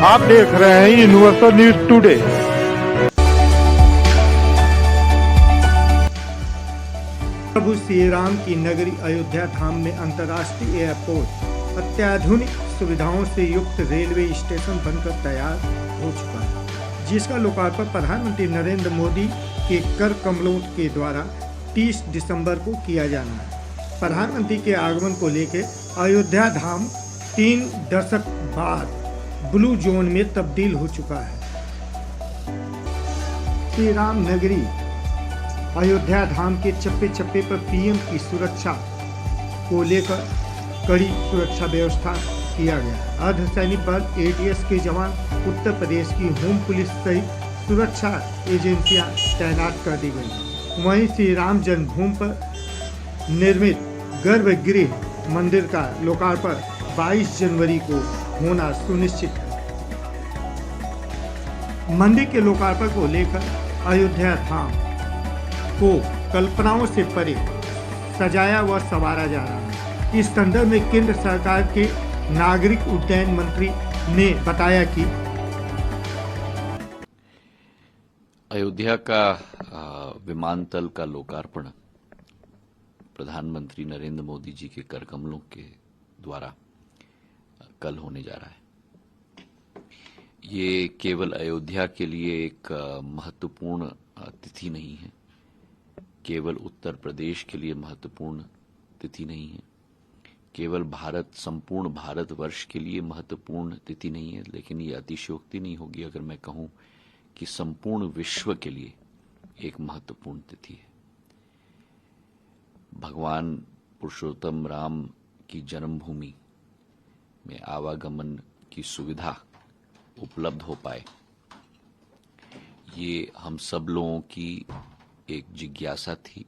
आप देख रहे हैं यूनिवर्सल न्यूज टुडे। प्रभु श्री राम की नगरी अयोध्या धाम में अंतर्राष्ट्रीय एयरपोर्ट अत्याधुनिक सुविधाओं से युक्त रेलवे स्टेशन बनकर तैयार हो चुका है, जिसका लोकार्पण प्रधानमंत्री नरेंद्र मोदी के कर कमलों के द्वारा 30 दिसंबर को किया जाना है। प्रधानमंत्री के आगमन को लेकर अयोध्या धाम 3 दशक बाद ब्लू जोन में तब्दील हो चुका है। श्री राम नगरी अयोध्या धाम के चप्पे चप्पे पर पीएम की सुरक्षा को लेकर कड़ी सुरक्षा व्यवस्था किया गया है। अर्धसैनिक बल, एटीएस के जवान, उत्तर प्रदेश की होम पुलिस सहित सुरक्षा एजेंसियां तैनात कर दी गई। वहीं श्री राम जन्मभूमि पर निर्मित गर्भगृह मंदिर का लोकार्पण 22 जनवरी को होना सुनिश्चित है। मंदिर के लोकार्पण को लेकर अयोध्या धाम को कल्पनाओं से परे सजाया व संवारा जा रहा है। इस संदर्भ में केंद्र सरकार के नागरिक उड्डयन मंत्री ने बताया कि अयोध्या का विमानतल का लोकार्पण प्रधानमंत्री नरेंद्र मोदी जी के कर कमलों के द्वारा कल होने जा रहा है। ये केवल अयोध्या के लिए एक महत्वपूर्ण तिथि नहीं है, केवल उत्तर प्रदेश के लिए महत्वपूर्ण तिथि नहीं है, केवल संपूर्ण भारतवर्ष के लिए महत्वपूर्ण तिथि नहीं है, लेकिन ये अतिशयोक्ति नहीं होगी अगर मैं कहूं कि संपूर्ण विश्व के लिए एक महत्वपूर्ण तिथि है। भगवान पुरुषोत्तम राम की जन्मभूमि में आवागमन की सुविधा उपलब्ध हो पाए, ये हम सब लोगों की एक जिज्ञासा थी।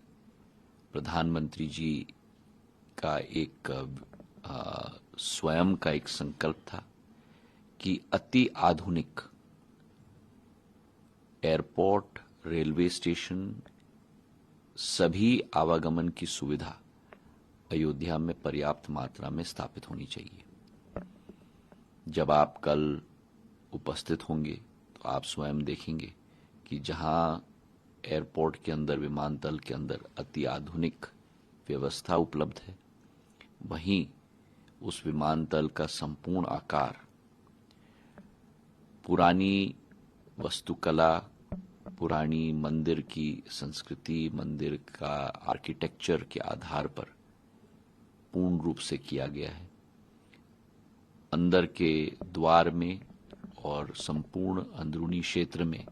प्रधानमंत्री जी का एक स्वयं का एक संकल्प था कि अति आधुनिक एयरपोर्ट, रेलवे स्टेशन, सभी आवागमन की सुविधा अयोध्या में पर्याप्त मात्रा में स्थापित होनी चाहिए। जब आप कल उपस्थित होंगे तो आप स्वयं देखेंगे कि जहां एयरपोर्ट के अंदर, विमानतल के अंदर अति आधुनिक व्यवस्था उपलब्ध है, वहीं उस विमानतल का संपूर्ण आकार पुरानी वास्तुकला, पुरानी मंदिर की संस्कृति, मंदिर का आर्किटेक्चर के आधार पर पूर्ण रूप से किया गया है। अंदर के द्वार में और संपूर्ण अंदरूनी क्षेत्र में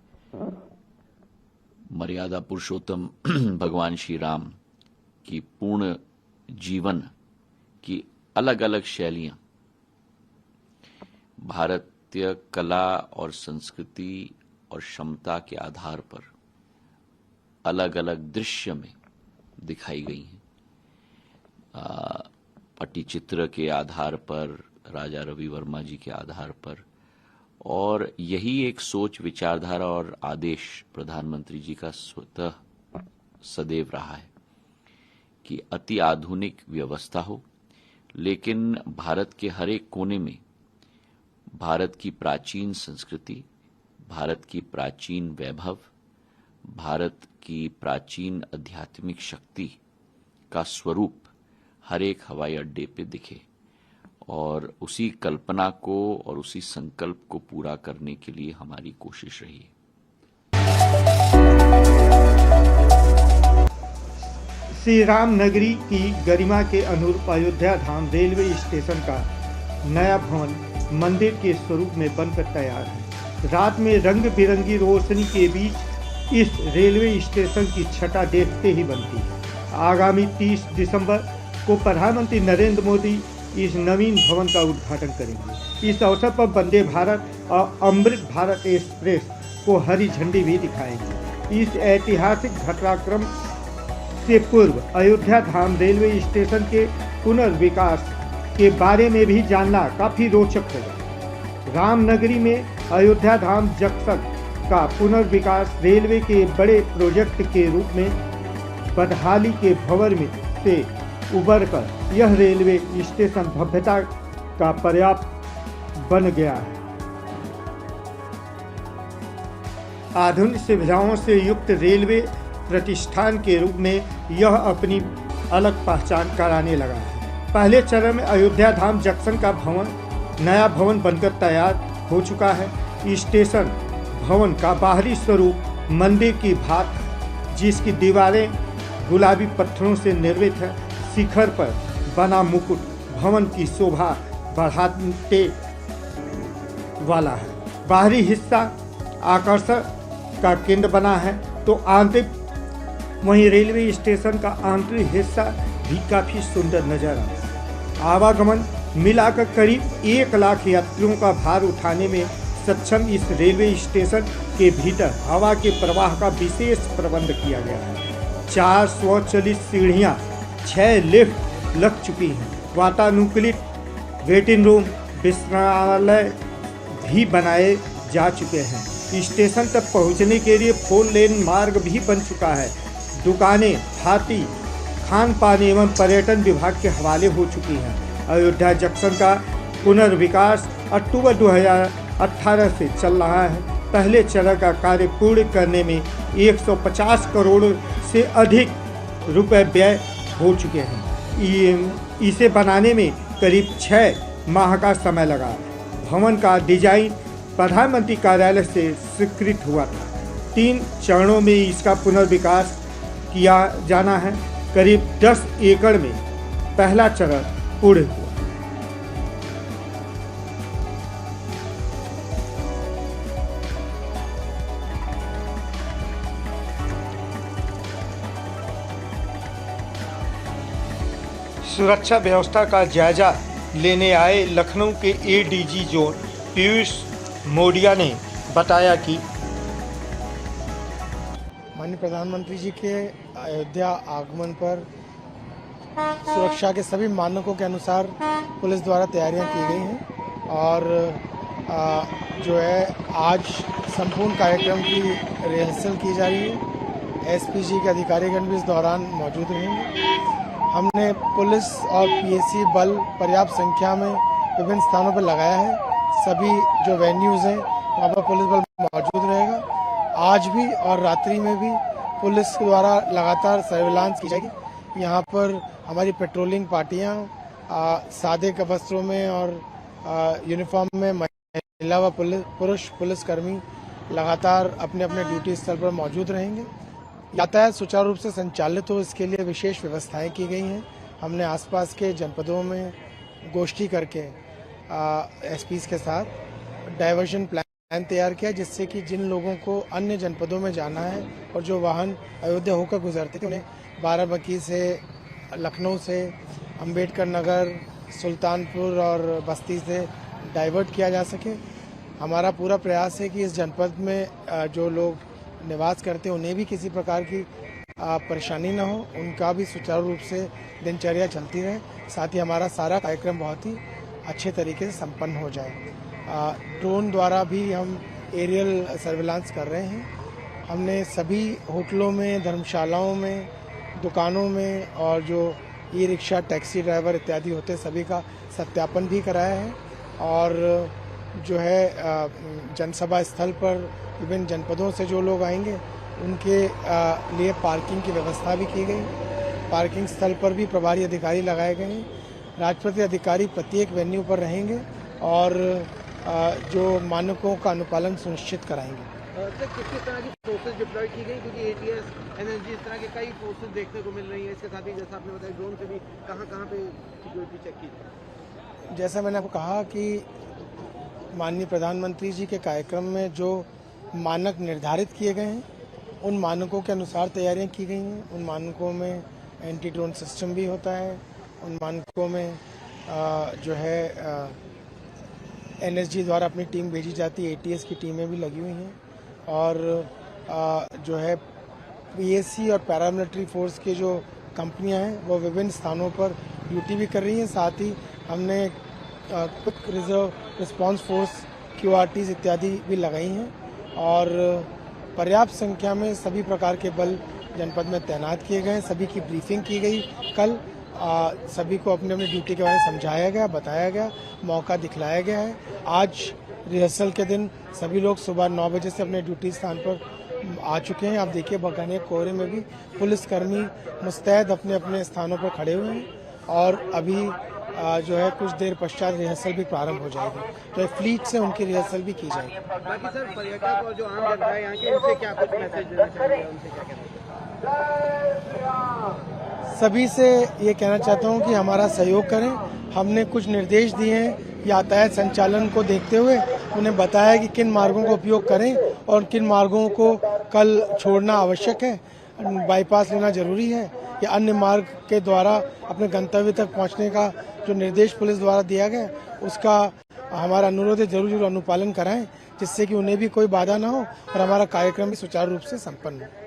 मर्यादा पुरुषोत्तम भगवान श्री राम की पूर्ण जीवन की अलग अलग शैलियां, भारतीय कला और संस्कृति और क्षमता के आधार पर अलग अलग दृश्य में दिखाई गई हैं। पट्टिचित्र के आधार पर, राजा रवि वर्मा जी के आधार पर, और यही एक सोच, विचारधारा और आदेश प्रधानमंत्री जी का स्वतः सदैव रहा है कि अति आधुनिक व्यवस्था हो, लेकिन भारत के हर एक कोने में भारत की प्राचीन संस्कृति, भारत की प्राचीन वैभव, भारत की प्राचीन आध्यात्मिक शक्ति का स्वरूप हर एक हवाई अड्डे पे दिखे। और उसी कल्पना को और उसी संकल्प को पूरा करने के लिए हमारी कोशिश रही है। श्री राम नगरी की गरिमा के अनुरूप अयोध्या धाम रेलवे स्टेशन का नया भवन मंदिर के स्वरूप में बनकर तैयार है। रात में रंग बिरंगी रोशनी के बीच इस रेलवे स्टेशन की छटा देखते ही बनती है। आगामी 30 दिसंबर को प्रधानमंत्री नरेंद्र मोदी इस नवीन भवन का उद्घाटन करेंगे। इस अवसर पर वंदे भारत और अमृत भारत एक्सप्रेस को हरी झंडी भी दिखाएंगे। इस ऐतिहासिक घटनाक्रम से पूर्व अयोध्या धाम रेलवे स्टेशन के पुनर्विकास के बारे में भी जानना काफी रोचक होगा। रामनगरी में अयोध्या धाम जंक्शन का पुनर्विकास रेलवे के बड़े प्रोजेक्ट के रूप में बदहाली के भंवर में से उबरकर यह रेलवे स्टेशन भव्यता का पर्याप्त बन गया है। आधुनिक सुविधाओं से युक्त रेलवे प्रतिष्ठान के रूप में यह अपनी अलग पहचान कराने लगा है। पहले चरण में अयोध्या धाम जंक्शन का नया भवन बनकर तैयार हो चुका है। स्टेशन भवन का बाहरी स्वरूप मंदिर की भांति है, जिसकी दीवारें गुलाबी पत्थरों से निर्मित है। शिखर पर बना मुकुट भवन की शोभा बढ़ाने वाला है। बाहरी हिस्सा आकर्षण का केंद्र बना है, तो आंतरिक वहीं रेलवे स्टेशन का आंतरिक हिस्सा भी काफ़ी सुंदर नजर आता है। आवागमन मिलाकर करीब 1 लाख यात्रियों का भार उठाने में सक्षम इस रेलवे स्टेशन के भीतर हवा के प्रवाह का विशेष प्रबंध किया गया है। 4 स्वचालित सीढ़ियाँ, 6 लिफ्ट लग चुकी हैं। वातानुकूलित वेटिंग रूम, विश्रामालय भी बनाए जा चुके हैं। स्टेशन तक पहुंचने के लिए 4 लेन मार्ग भी बन चुका है। दुकानें, भांति खान पान एवं पर्यटन विभाग के हवाले हो चुकी हैं। अयोध्या जंक्शन का पुनर्विकास अक्टूबर 2018 से चल रहा है। पहले चरण का कार्य पूर्ण करने में 150 करोड़ से अधिक रुपए व्यय हो चुके हैं। इसे बनाने में करीब 6 माह का समय लगा। भवन का डिजाइन प्रधानमंत्री कार्यालय से स्वीकृत हुआ था। 3 चरणों में इसका पुनर्विकास किया जाना है। करीब 10 एकड़ में पहला चरण पूर्ण हुआ। सुरक्षा व्यवस्था का जायजा लेने आए लखनऊ के एडीजी जोन पीयूष मोडिया ने बताया कि माननीय प्रधानमंत्री जी के अयोध्या आगमन पर सुरक्षा के सभी मानकों के अनुसार पुलिस द्वारा तैयारियां की गई हैं और जो है आज संपूर्ण कार्यक्रम की रिहर्सल की जा रही है। एसपीजी के अधिकारीगण भी इस दौरान मौजूद रहेंगे। हमने पुलिस और पीएसी बल पर्याप्त संख्या में विभिन्न स्थानों पर लगाया है। सभी जो वेन्यूज़ हैं वहाँ पर पुलिस बल मौजूद रहेगा। आज भी और रात्रि में भी पुलिस द्वारा लगातार सर्विलांस की जाएगी। यहाँ पर हमारी पेट्रोलिंग पार्टियाँ सादे वस्त्रों में और यूनिफॉर्म में महिला व पुरुष पुलिसकर्मी लगातार अपने अपने ड्यूटी स्थल पर मौजूद रहेंगे। यातायात सुचारू रूप से संचालित हो, इसके लिए विशेष व्यवस्थाएं की गई हैं। हमने आसपास के जनपदों में गोष्ठी करके एसपीस के साथ डाइवर्जन प्लान तैयार किया, जिससे कि जिन लोगों को अन्य जनपदों में जाना है और जो वाहन अयोध्या होकर गुजरते थे उन्हें बाराबंकी से, लखनऊ से, अंबेडकर नगर, सुल्तानपुर और बस्ती से डाइवर्ट किया जा सके। हमारा पूरा प्रयास है कि इस जनपद में जो लोग निवास करते हैं उन्हें भी किसी प्रकार की परेशानी न हो, उनका भी सुचारू रूप से दिनचर्या चलती रहे। साथ ही हमारा सारा कार्यक्रम बहुत ही अच्छे तरीके से संपन्न हो जाए। ड्रोन द्वारा भी हम एरियल सर्विलांस कर रहे हैं। हमने सभी होटलों में, धर्मशालाओं में, दुकानों में और जो ई रिक्शा, टैक्सी ड्राइवर इत्यादि होते हैं सभी का सत्यापन भी कराया है। और जो है जनसभा स्थल पर विभिन्न जनपदों से जो लोग आएंगे उनके लिए पार्किंग की व्यवस्था भी की गई। पार्किंग स्थल पर भी प्रभारी अधिकारी लगाए गए हैं। राजपत्रित अधिकारी प्रत्येक वेन्यू पर रहेंगे और जो मानकों का अनुपालन सुनिश्चित कराएंगे। सर, किस तरह की फोर्सेज डिप्लॉय की गई, क्योंकि एटीएस, एनएसजी, इस तरह के कई फोर्सेज देखने को मिल रही है। इसके साथ ही जैसा आपने बताया ड्रोन से भी कहाँ पे सिक्योरिटी चेक की? जैसा मैंने आपको कहा कि माननीय प्रधानमंत्री जी के कार्यक्रम में जो मानक निर्धारित किए गए हैं उन मानकों के अनुसार तैयारियां की गई हैं। उन मानकों में एंटी ड्रोन सिस्टम भी होता है। उन मानकों में जो है एनएसजी द्वारा अपनी टीम भेजी जाती है। एटीएस की टीमें भी लगी हुई हैं और जो है पीएसी और पैरामिलिट्री फोर्स के जो कंपनियां हैं वो विभिन्न स्थानों पर ड्यूटी भी कर रही हैं। साथ ही हमने क्विक रिजर्व रिस्पांस फोर्स, क्यूआरटीज इत्यादि भी लगाई हैं और पर्याप्त संख्या में सभी प्रकार के बल जनपद में तैनात किए गए। सभी की ब्रीफिंग की गई कल सभी को अपनी अपनी ड्यूटी के बारे में समझाया गया, बताया गया, मौका दिखलाया गया है। आज रिहर्सल के दिन सभी लोग सुबह 9 बजे से अपने ड्यूटी स्थान पर आ चुके हैं। आप देखिए घने कोहरे में भी पुलिसकर्मी मुस्तैद अपने अपने स्थानों पर खड़े हुए हैं और अभी जो है कुछ देर पश्चात रिहर्सल भी प्रारंभ हो जाएगी, तो एक फ्लीट से उनकी रिहर्सल भी की जाएगी। बाकी सर पर्यटक और जो आम जनता है यहाँ के, उनसे क्या कुछ मैसेज देना चाहिए, उनसे क्या कहना चाहिए? सभी से ये कहना चाहता हूँ कि हमारा सहयोग करें। हमने कुछ निर्देश दिए हैं यातायात संचालन को देखते हुए, उन्हें बताया कि किन मार्गों का उपयोग करें और किन मार्गों को कल छोड़ना आवश्यक है, बाईपास लेना जरूरी है या अन्य मार्ग के द्वारा अपने गंतव्य तक पहुंचने का जो निर्देश पुलिस द्वारा दिया गया, उसका हमारा अनुरोध है जरूर अनुपालन कराएं, जिससे कि उन्हें भी कोई बाधा ना हो और हमारा कार्यक्रम भी सुचारू रूप से संपन्न हो।